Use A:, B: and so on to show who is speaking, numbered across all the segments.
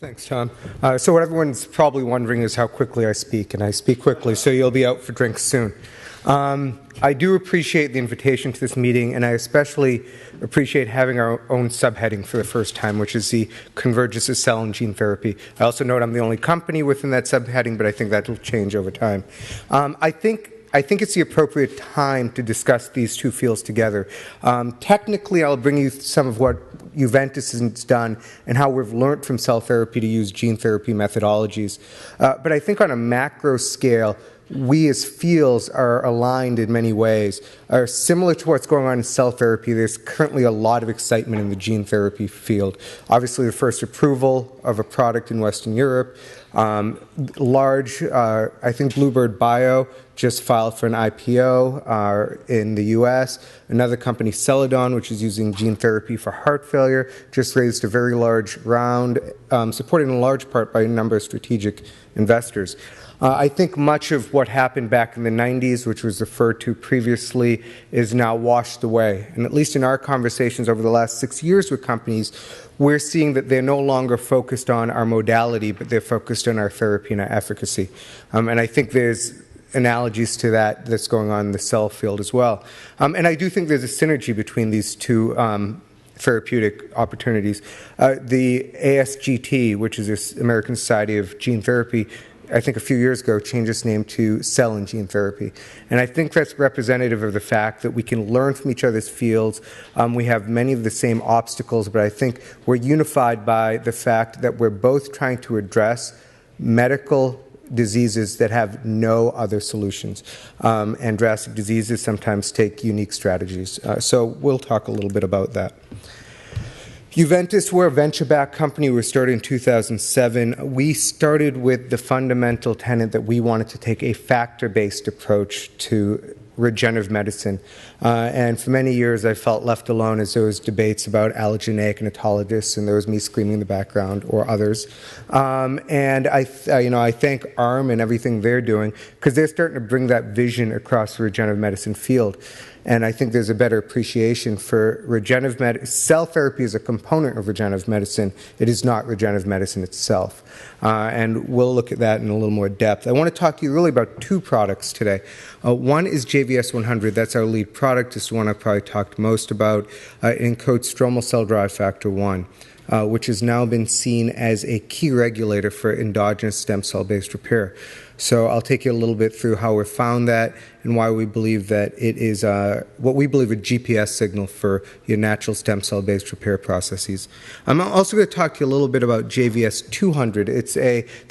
A: Thanks, Tom. So what everyone's probably wondering is how quickly I speak, and I speak quickly, so you'll be out for drinks soon. I do appreciate the invitation to this meeting, and I especially appreciate having our own subheading for the first time, which is the Convergence of Cell and Gene Therapy. I also note I'm the only company within that subheading, but I think that will change over time. I think it's the appropriate time to discuss these two fields together. Technically, I'll bring you some of what Juventas has done and how we've learned from cell therapy to use gene therapy methodologies. But I think on a macro scale, we as fields are aligned in many ways. Similar to what's going on in cell therapy, there's currently a lot of excitement in the gene therapy field. Obviously, the first approval of a product in Western Europe. I think Bluebird Bio just filed for an IPO in the U.S. Another company, Celadon, which is using gene therapy for heart failure, just raised a very large round, supported in large part by a number of strategic investors. I think much of what happened back in the 90s, which was referred to previously, is now washed away. And at least in our conversations over the last 6 years with companies, we're seeing that they're no longer focused on our modality, but they're focused on our therapy and our efficacy. And I think there's analogies to that that's going on in the cell field as well. And I do think there's a synergy between these two therapeutic opportunities. The ASGT, which is the American Society of Gene Therapy, I think a few years ago, changed its name to Cell and Gene Therapy. And I think that's representative of the fact that we can learn from each other's fields. We have many of the same obstacles, but I think we're unified by the fact that we're both trying to address medical diseases that have no other solutions. And drastic diseases sometimes take unique strategies. So we'll talk a little bit about that. Juventas, we're a venture-backed company. We were started in 2007. We started with the fundamental tenet that we wanted to take a factor-based approach to regenerative medicine. And for many years, I felt left alone as there was debates about allogeneic and autologous, and there was me screaming in the background, or others. And I thank ARM and everything they're doing, because they're starting to bring that vision across the regenerative medicine field. And I think there's a better appreciation for regenerative medicine. Cell therapy is a component of regenerative medicine. It is not regenerative medicine itself. And we'll look at that in a little more depth. I want to talk to you really about two products today. One is JVS100. That's our lead product. It's the one I've probably talked most about. It encodes stromal cell-derived factor 1. Which has now been seen as a key regulator for endogenous stem cell-based repair. So I'll take you a little bit through how we found that and why we believe that it is what we believe a GPS signal for your natural stem cell-based repair processes. I'm also going to talk to you a little bit about JVS200. This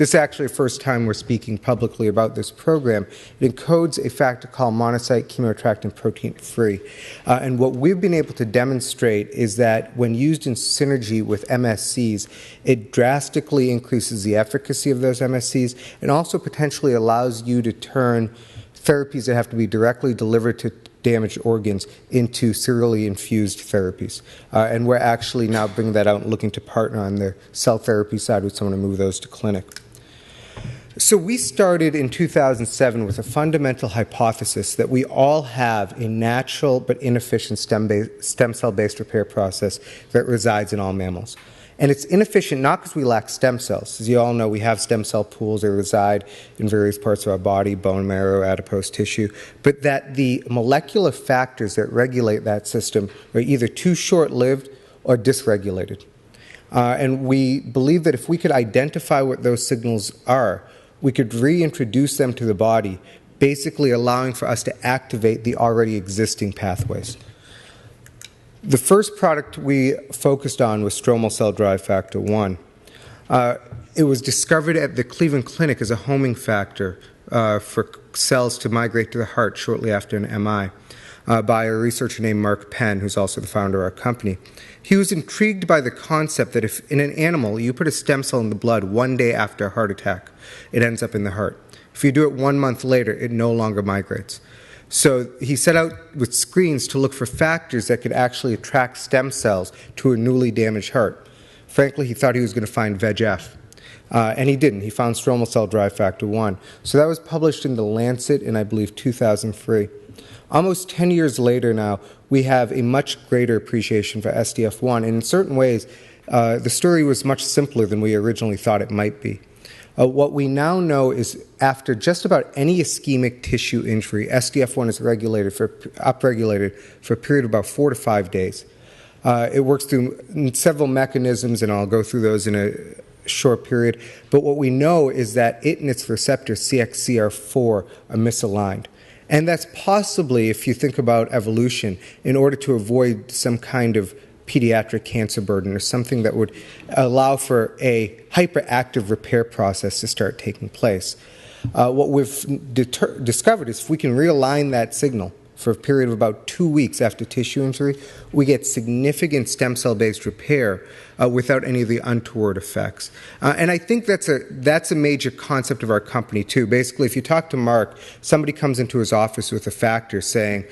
A: is actually the first time we're speaking publicly about this program. It encodes a factor called monocyte chemoattractant protein free. And what we've been able to demonstrate is that when used in synergy with MSCs, it drastically increases the efficacy of those MSCs and also potentially allows you to turn therapies that have to be directly delivered to damaged organs into serially infused therapies. And we're actually now bringing that out and looking to partner on the cell therapy side with someone to move those to clinic. So we started in 2007 with a fundamental hypothesis that we all have a natural but inefficient stem cell-based repair process that resides in all mammals. And it's inefficient not because we lack stem cells. As you all know, we have stem cell pools that reside in various parts of our body, bone marrow, adipose tissue, but that the molecular factors that regulate that system are either too short-lived or dysregulated. And we believe that if we could identify what those signals are, we could reintroduce them to the body, basically allowing for us to activate the already existing pathways. The first product we focused on was stromal cell-derived factor 1. It was discovered at the Cleveland Clinic as a homing factor for cells to migrate to the heart shortly after an MI by a researcher named Mark Penn, who's also the founder of our company. He was intrigued by the concept that if in an animal you put a stem cell in the blood one day after a heart attack, it ends up in the heart. If you do it 1 month later, it no longer migrates. So he set out with screens to look for factors that could actually attract stem cells to a newly damaged heart. Frankly, he thought he was going to find VEGF. And he didn't. He found stromal cell-derived factor 1. So that was published in The Lancet in, I believe, 2003. Almost 10 years later now, we have a much greater appreciation for SDF1. And in certain ways, the story was much simpler than we originally thought it might be. What we now know is after just about any ischemic tissue injury, SDF1 is upregulated for a period of about 4 to 5 days. It works through several mechanisms, and I'll go through those in a short period. But what we know is that it and its receptor, CXCR4, are misaligned. And that's possibly, if you think about evolution, in order to avoid some kind of pediatric cancer burden or something that would allow for a hyperactive repair process to start taking place. What we've discovered is if we can realign that signal for a period of about 2 weeks after tissue injury, we get significant stem cell-based repair without any of the untoward effects. And I think that's a major concept of our company, too. Basically, if you talk to Mark, somebody comes into his office with a factor saying,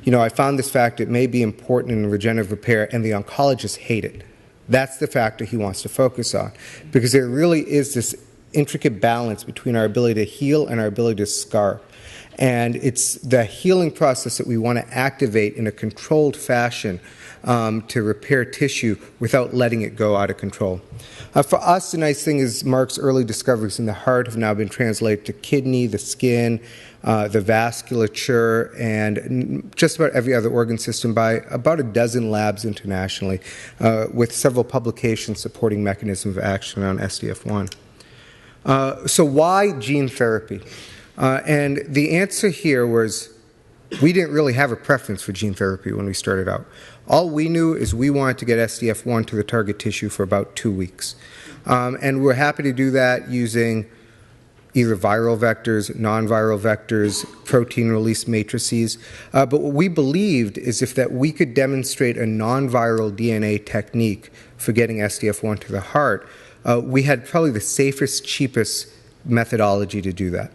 A: I found this factor, it may be important in regenerative repair, and the oncologists hate it. That's the factor he wants to focus on, because there really is this intricate balance between our ability to heal and our ability to scar. And it's the healing process that we want to activate in a controlled fashion to repair tissue without letting it go out of control. For us, the nice thing is Mark's early discoveries in the heart have now been translated to kidney, the skin, the vasculature, and just about every other organ system by about a dozen labs internationally, with several publications supporting mechanism of action on SDF1. So why gene therapy? And the answer here was we didn't really have a preference for gene therapy when we started out. All we knew is we wanted to get SDF1 to the target tissue for about 2 weeks. And we're happy to do that using either viral vectors, non-viral vectors, protein release matrices. But what we believed is that we could demonstrate a non-viral DNA technique for getting SDF1 to the heart, we had probably the safest, cheapest methodology to do that.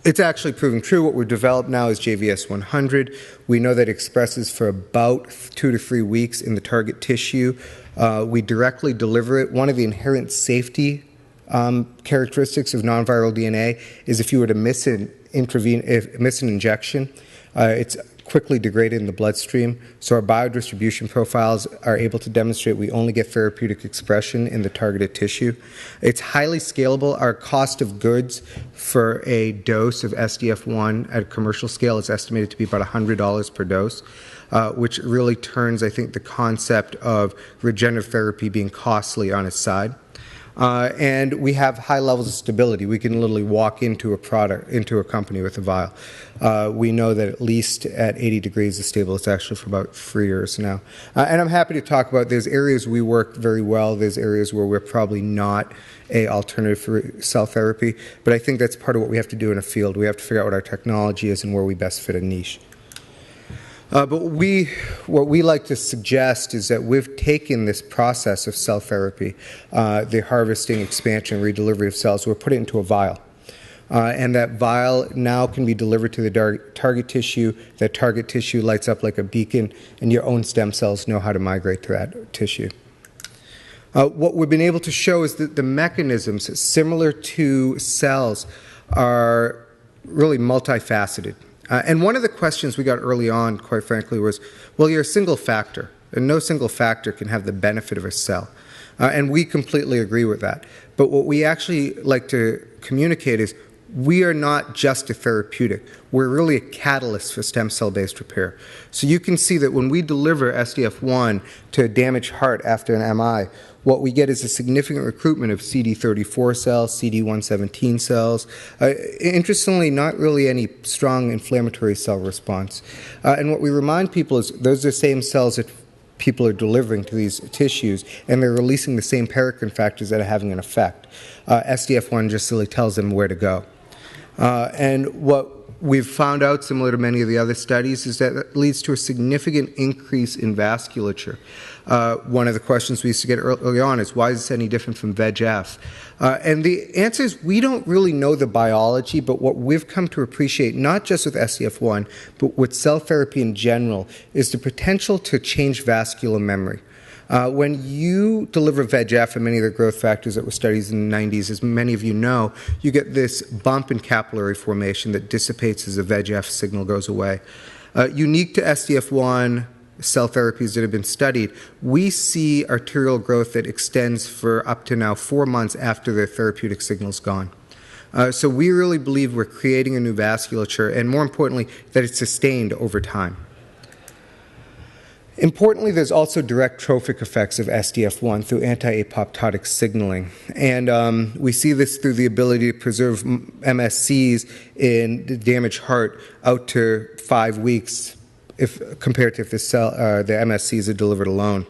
A: It's actually proven true. What we've developed now is JVS100. We know that it expresses for about 2 to 3 weeks in the target tissue. We directly deliver it. One of the inherent safety characteristics of non-viral DNA is if you were to miss an injection, it's quickly degraded in the bloodstream. So our biodistribution profiles are able to demonstrate we only get therapeutic expression in the targeted tissue. It's highly scalable. Our cost of goods for a dose of SDF1 at a commercial scale is estimated to be about $100 per dose, which really turns, I think, the concept of regenerative therapy being costly on its side. And we have high levels of stability. We can literally walk into a company with a vial. We know that at least at 80 degrees it's stable. It's actually for about 3 years now. And I'm happy to talk about there's areas we work very well. There's areas where we're probably not an alternative for cell therapy. But I think that's part of what we have to do in a field. We have to figure out what our technology is and where we best fit a niche. But what we like to suggest is that we've taken this process of cell therapy, the harvesting, expansion, redelivery of cells, we've put it into a vial. And that vial now can be delivered to the target tissue. That target tissue lights up like a beacon, and your own stem cells know how to migrate to that tissue. What we've been able to show is that the mechanisms similar to cells are really multifaceted. And one of the questions we got early on, quite frankly, was, well, you're a single factor, and no single factor can have the benefit of a cell. And we completely agree with that. But what we actually like to communicate is we are not just a therapeutic. We're really a catalyst for stem cell-based repair. So you can see that when we deliver SDF1 to a damaged heart after an MI, what we get is a significant recruitment of CD34 cells, CD117 cells. Interestingly, not really any strong inflammatory cell response. And what we remind people is those are the same cells that people are delivering to these tissues, and they're releasing the same paracrine factors that are having an effect. SDF1 just really tells them where to go. And what we've found out, similar to many of the other studies, is that it leads to a significant increase in vasculature. One of the questions we used to get early on is, why is this any different from VEGF? And the answer is we don't really know the biology, but what we've come to appreciate, not just with SDF1, but with cell therapy in general, is the potential to change vascular memory. When you deliver VEGF and many of the growth factors that were studied in the 90s, as many of you know, you get this bump in capillary formation that dissipates as the VEGF signal goes away. Unique to SDF1, cell therapies that have been studied, we see arterial growth that extends for up to now 4 months after the therapeutic signal's gone. So we really believe we're creating a new vasculature, and more importantly, that it's sustained over time. Importantly, there's also direct trophic effects of SDF1 through anti-apoptotic signaling. And we see this through the ability to preserve MSCs in the damaged heart out to 5 weeks compared to if the MSCs are delivered alone.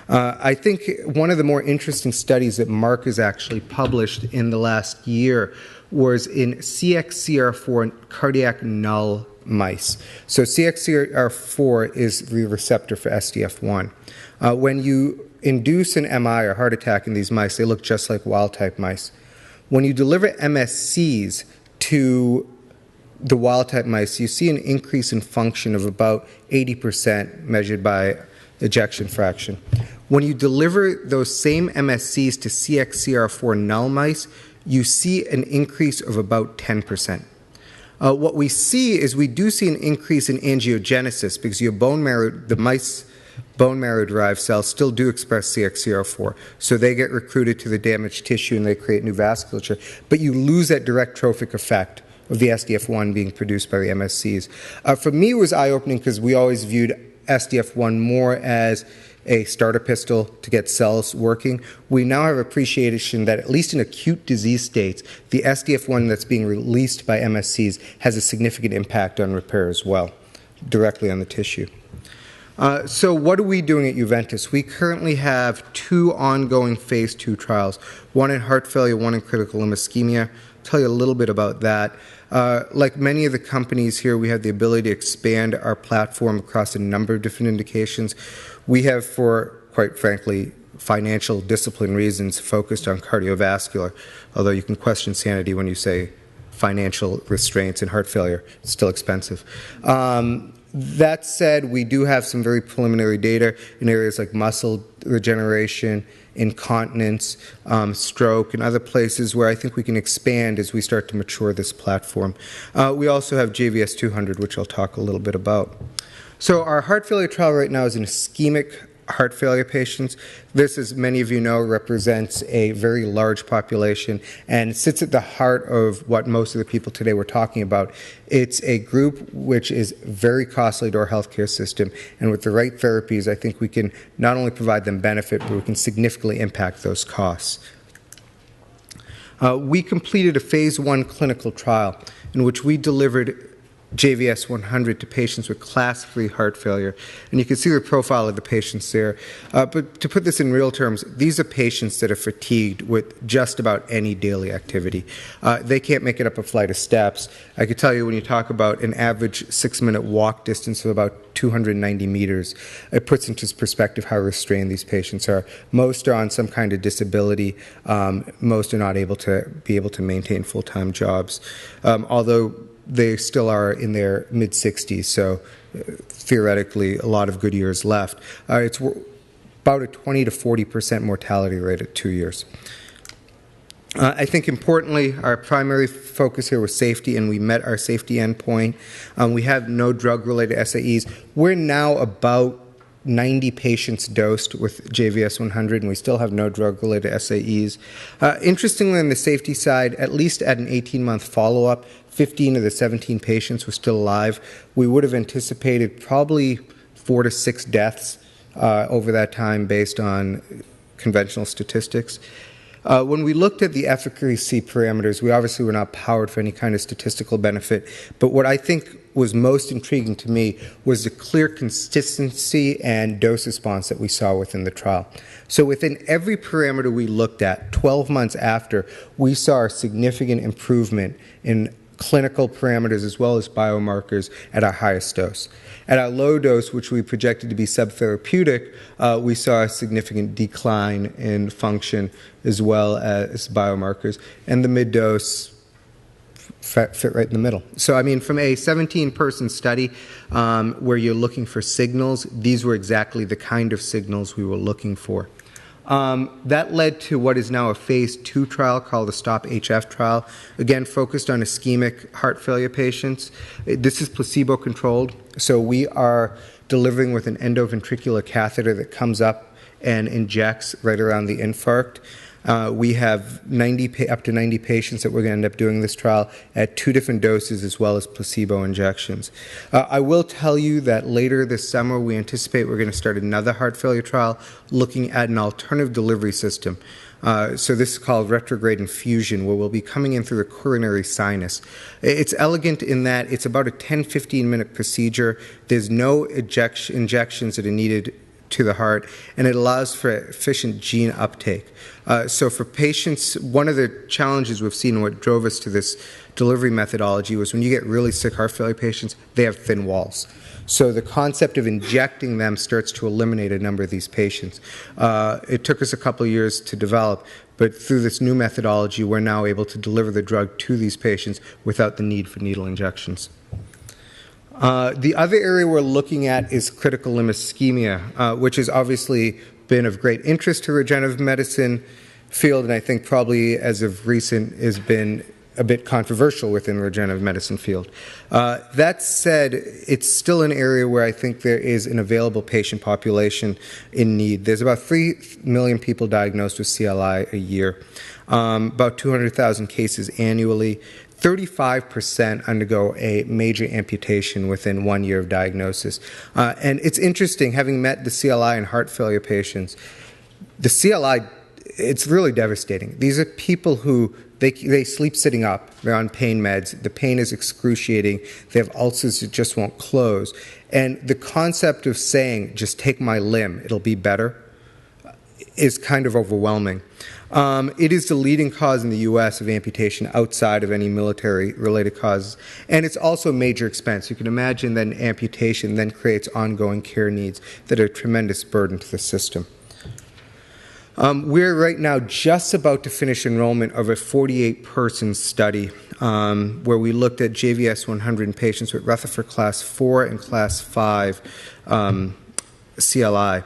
A: I think one of the more interesting studies that Mark has actually published in the last year was in CXCR4 cardiac null mice. So CXCR4 is the receptor for SDF1. When you induce an MI or heart attack in these mice, they look just like wild-type mice. When you deliver MSCs to the wild-type mice, you see an increase in function of about 80% measured by ejection fraction. When you deliver those same MSCs to CXCR4 null mice, you see an increase of about 10%. What we see is we do see an increase in angiogenesis because your bone marrow, the mice bone marrow-derived cells still do express CXCR4, so they get recruited to the damaged tissue and they create new vasculature, but you lose that direct trophic effect of the SDF1 being produced by the MSCs. For me, it was eye-opening because we always viewed SDF1 more as a starter pistol to get cells working. We now have appreciation that at least in acute disease states, the SDF1 that's being released by MSCs has a significant impact on repair as well, directly on the tissue. So what are we doing at Juventas? We currently have 2 ongoing phase 2 trials, one in heart failure, one in critical limb ischemia. I'll tell you a little bit about that. Like many of the companies here, we have the ability to expand our platform across a number of different indications. We have, for, quite frankly, financial discipline reasons, focused on cardiovascular, although you can question sanity when you say financial restraints in heart failure. It's still expensive. That said, we do have some very preliminary data in areas like muscle regeneration, incontinence, stroke, and other places where I think we can expand as we start to mature this platform. We also have JVS 200, which I'll talk a little bit about. So our heart failure trial right now is in ischemic heart failure patients. This, as many of you know, represents a very large population and sits at the heart of what most of the people today were talking about. It's a group which is very costly to our healthcare system, and with the right therapies, I think we can not only provide them benefit, but we can significantly impact those costs. We completed a phase 1 clinical trial in which we delivered JVS 100 to patients with class 3 heart failure. And you can see the profile of the patients there. But to put this in real terms, these are patients that are fatigued with just about any daily activity. They can't make it up a flight of steps. I could tell you when you talk about an average 6-minute walk distance of about 290 meters, it puts into perspective how restrained these patients are. Most are on some kind of disability. Most are not able to maintain full-time jobs. Although they still are in their mid-60s, so theoretically a lot of good years left. It's about a 20 to 40% mortality rate at 2 years. I think importantly, our primary focus here was safety, and we met our safety endpoint. We have no drug-related SAEs. We're now about 90 patients dosed with JVS 100, and we still have no drug-related SAEs. Interestingly, on the safety side, at least at an 18-month follow-up, 15 of the 17 patients were still alive. We would have anticipated probably 4 to 6 deaths over that time based on conventional statistics. When we looked at the efficacy parameters, we obviously were not powered for any kind of statistical benefit, but what I think was most intriguing to me was the clear consistency and dose response that we saw within the trial. So within every parameter we looked at, 12 months after, we saw a significant improvement in clinical parameters as well as biomarkers at our highest dose. At our low dose, which we projected to be subtherapeutic, we saw a significant decline in function as well as biomarkers, and the mid-dose fit right in the middle. So, I mean, from a 17-person study where you're looking for signals, these were exactly the kind of signals we were looking for. That led to what is now a phase 2 trial called the STOP-HF trial, again focused on ischemic heart failure patients. This is placebo-controlled, so we are delivering with an endoventricular catheter that comes up and injects right around the infarct. We have up to 90 patients that we're going to end up doing this trial at 2 different doses as well as placebo injections. I will tell you that later this summer we anticipate we're going to start another heart failure trial looking at an alternative delivery system. So this is called retrograde infusion, where we'll be coming in through the coronary sinus. It's elegant in that it's about a 10-15 minute procedure. There's no injections that are needed to the heart, and it allows for efficient gene uptake. So for patients, one of the challenges we've seen and what drove us to this delivery methodology was when you get really sick heart failure patients, they have thin walls. So the concept of injecting them starts to eliminate a number of these patients. It took us a couple of years to develop, but through this new methodology, we're now able to deliver the drug to these patients without the need for needle injections. The other area we're looking at is critical limb ischemia, which has obviously been of great interest to the regenerative medicine field, and I think probably as of recent has been a bit controversial within the regenerative medicine field. That said, it's still an area where I think there is an available patient population in need. There's about 3 million people diagnosed with CLI a year, about 200,000 cases annually. 35% undergo a major amputation within 1 year of diagnosis. And it's interesting, having met the CLI and heart failure patients, the CLI, it's really devastating. These are people who, they sleep sitting up, they're on pain meds, the pain is excruciating, they have ulcers that just won't close. And the concept of saying, just take my limb, it'll be better, is kind of overwhelming. It is the leading cause in the U.S. of amputation outside of any military-related causes, and it's also a major expense. You can imagine that an amputation then creates ongoing care needs that are a tremendous burden to the system. We're right now just about to finish enrollment of a 48-person study where we looked at JVS 100 in patients with Rutherford Class 4 and Class 5 CLI.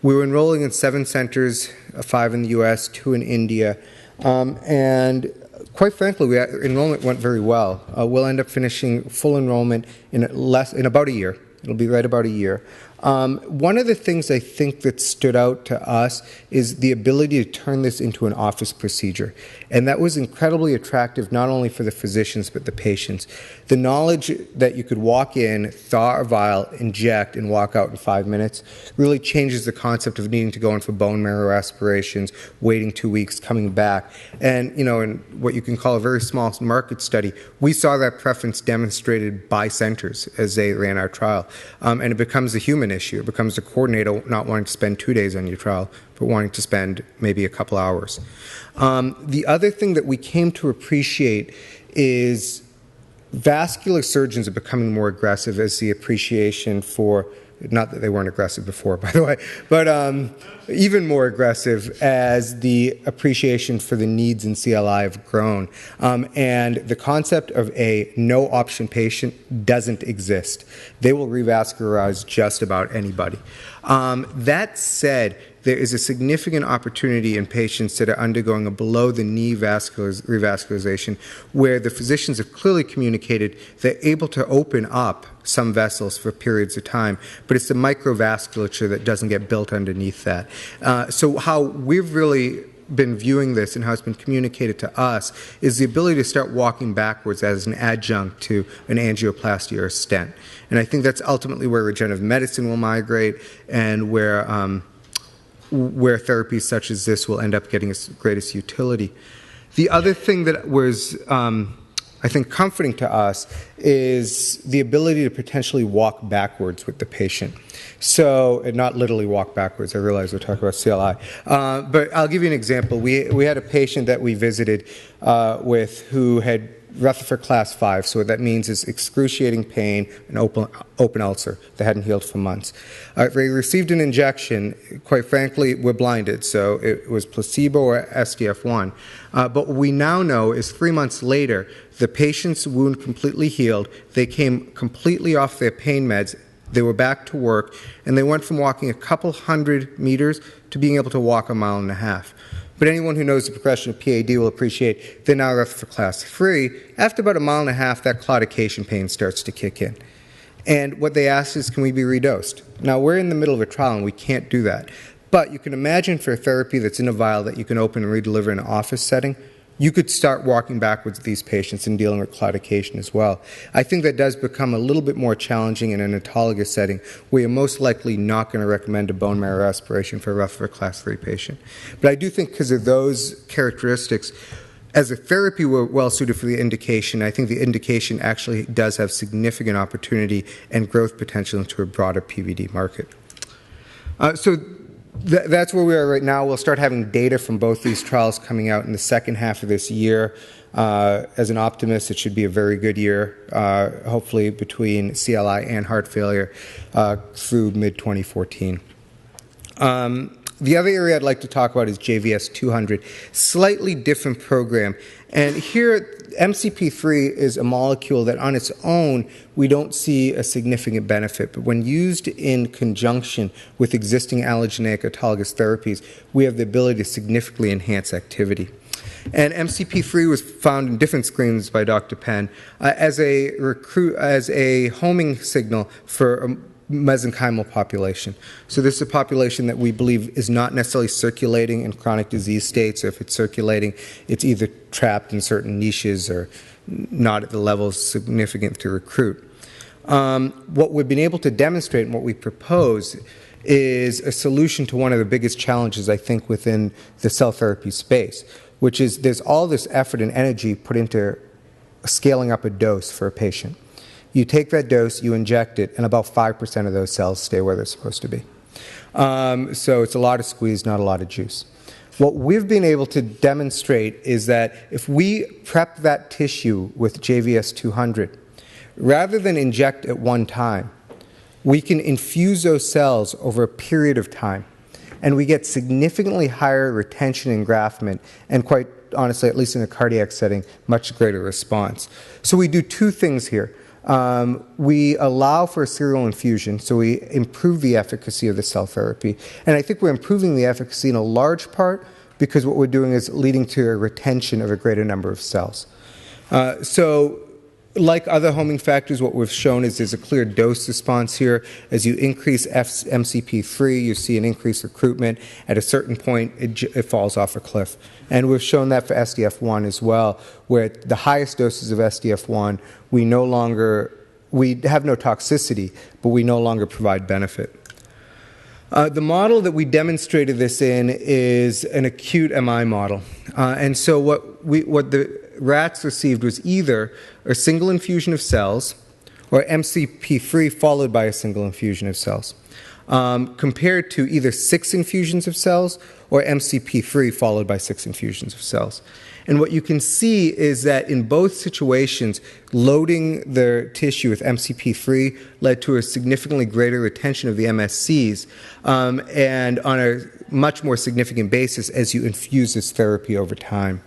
A: We were enrolling in 7 centers, 5 in the U.S., 2 in India, and quite frankly, enrollment went very well. We'll end up finishing full enrollment in about a year. It'll be right about a year. One of the things I think that stood out to us is the ability to turn this into an office procedure. And that was incredibly attractive not only for the physicians but the patients. The knowledge that you could walk in, thaw a vial, inject, and walk out in 5 minutes really changes the concept of needing to go in for bone marrow aspirations, waiting 2 weeks, coming back. And, in what you can call a very small market study, we saw that preference demonstrated by centers as they ran our trial. And it becomes a human issue. It becomes the coordinator not wanting to spend 2 days on your trial, but wanting to spend maybe a couple hours. The other thing that we came to appreciate is vascular surgeons are becoming more aggressive as the appreciation for, not that they weren't aggressive before, by the way, but even more aggressive as the appreciation for the needs in CLI have grown. And the concept of a no-option patient doesn't exist. They will revascularize just about anybody. That said, there is a significant opportunity in patients that are undergoing a below-the-knee revascularization where the physicians have clearly communicated they're able to open up some vessels for periods of time, but it's the microvasculature that doesn't get built underneath that. So how we've really been viewing this and how it's been communicated to us is the ability to start walking backwards as an adjunct to an angioplasty or a stent. And I think that's ultimately where regenerative medicine will migrate and where therapies such as this will end up getting its greatest utility. The other thing that was, I think, comforting to us is the ability to potentially walk backwards with the patient. So, and not literally walk backwards, I realize we're talking about CLI. But I'll give you an example. We had a patient that we visited with who had Rutherford Class 5, so what that means is excruciating pain, an open ulcer that hadn't healed for months. They received an injection. Quite frankly, we're blinded, so it was placebo or SDF1. But what we now know is 3 months later, the patient's wound completely healed. They came completely off their pain meds They were back to work, and they went from walking a couple hundred meters to being able to walk 1.5 miles. But anyone who knows the progression of PAD will appreciate they're now left for class 3. After about 1.5 miles, that claudication pain starts to kick in. And what they asked is, can we be redosed? Now, we're in the middle of a trial, and we can't do that. But you can imagine for a therapy that's in a vial that you can open and redeliver in an office setting, you could start walking backwards with these patients and dealing with claudication as well. I think that does become a little bit more challenging in an autologous setting where you're most likely not going to recommend a bone marrow aspiration for a Rutherford class 3 patient. But I do think because of those characteristics, as a therapy, we're well suited for the indication. I think the indication actually does have significant opportunity and growth potential into a broader PVD market. That's where we are right now. We'll start having data from both these trials coming out in the second half of this year. As an optimist, it should be a very good year, hopefully between CLI and heart failure through mid-2014. The other area I'd like to talk about is JVS 200, slightly different program. And here, MCP3 is a molecule that on its own, we don't see a significant benefit. But when used in conjunction with existing allogeneic autologous therapies, we have the ability to significantly enhance activity. And MCP3 was found in different screens by Dr. Penn as a homing signal for a mesenchymal population. So this is a population that we believe is not necessarily circulating in chronic disease states, or if it's circulating, it's either trapped in certain niches or not at the levels significant to recruit. What we've been able to demonstrate and what we propose is a solution to one of the biggest challenges, I think, within the cell therapy space, which is there's all this effort and energy put into scaling up a dose for a patient. You take that dose, you inject it, and about 5% of those cells stay where they're supposed to be. So it's a lot of squeeze, not a lot of juice. What we've been able to demonstrate is that if we prep that tissue with JVS 200, rather than inject at one time, we can infuse those cells over a period of time, and we get significantly higher retention and engraftment, and quite honestly, at least in a cardiac setting, much greater response. So we do two things here. We allow for a serial infusion, so we improve the efficacy of the cell therapy. And I think we're improving the efficacy in a large part because what we're doing is leading to a retention of a greater number of cells. So like other homing factors, what we've shown is there's a clear dose response here. As you increase MCP3, you see an increased recruitment. At a certain point, it falls off a cliff. And we've shown that for SDF1 as well, where at the highest doses of SDF1, we have no toxicity, but we no longer provide benefit. The model that we demonstrated this in is an acute MI model. And so what the rats received was either a single infusion of cells or MCP3 followed by a single infusion of cells, compared to either 6 infusions of cells or MCP3 followed by 6 infusions of cells. And what you can see is that in both situations, loading the tissue with MCP3 led to a significantly greater retention of the MSCs, and on a much more significant basis as you infuse this therapy over time.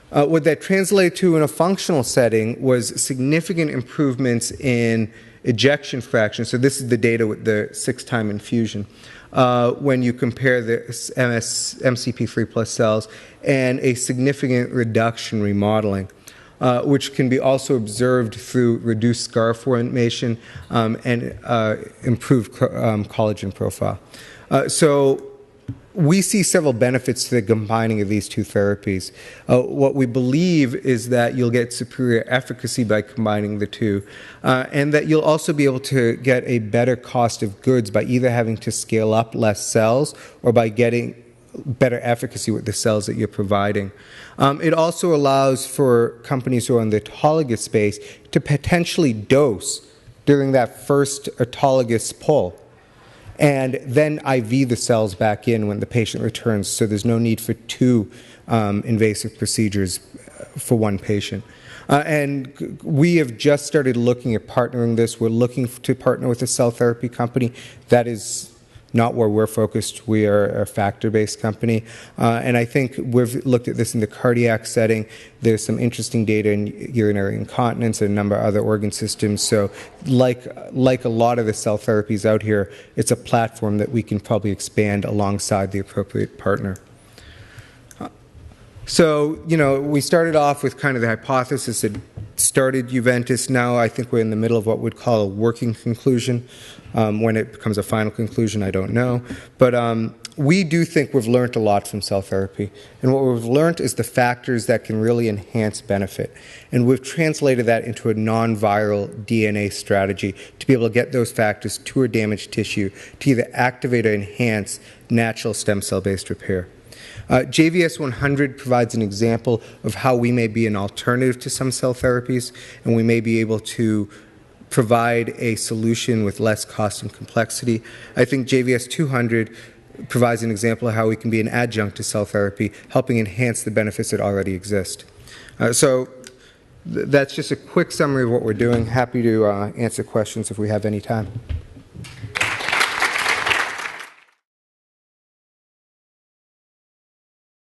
A: What that translated to in a functional setting was significant improvements in ejection fraction. So this is the data with the 6-time infusion. When you compare the MCP3 plus cells, and a significant reduction remodeling, which can be also observed through reduced scar formation and improved collagen profile. So we see several benefits to the combining of these two therapies. What we believe is that you'll get superior efficacy by combining the two, and that you'll also be able to get a better cost of goods by either having to scale up less cells or by getting better efficacy with the cells that you're providing. It also allows for companies who are in the autologous space to potentially dose during that first autologous pull, and then IV the cells back in when the patient returns, so there's no need for 2 invasive procedures for one patient. And we have just started looking at partnering this. We're looking to partner with a cell therapy company that is not where we're focused. We are a factor-based company. And I think we've looked at this in the cardiac setting. There's some interesting data in urinary incontinence and a number of other organ systems. So like a lot of the cell therapies out here, it's a platform that we can probably expand alongside the appropriate partner. So, we started off with kind of the hypothesis that started Juventas. Now I think we're in the middle of what we'd call a working conclusion. When it becomes a final conclusion, I don't know. But we do think we've learned a lot from cell therapy. And what we've learned is the factors that can really enhance benefit. And we've translated that into a non-viral DNA strategy to be able to get those factors to a damaged tissue to either activate or enhance natural stem cell-based repair. JVS 100 provides an example of how we may be an alternative to some cell therapies, and we may be able to provide a solution with less cost and complexity. I think JVS 200 provides an example of how we can be an adjunct to cell therapy, helping enhance the benefits that already exist. So that's just a quick summary of what we're doing. Happy to answer questions if we have any time.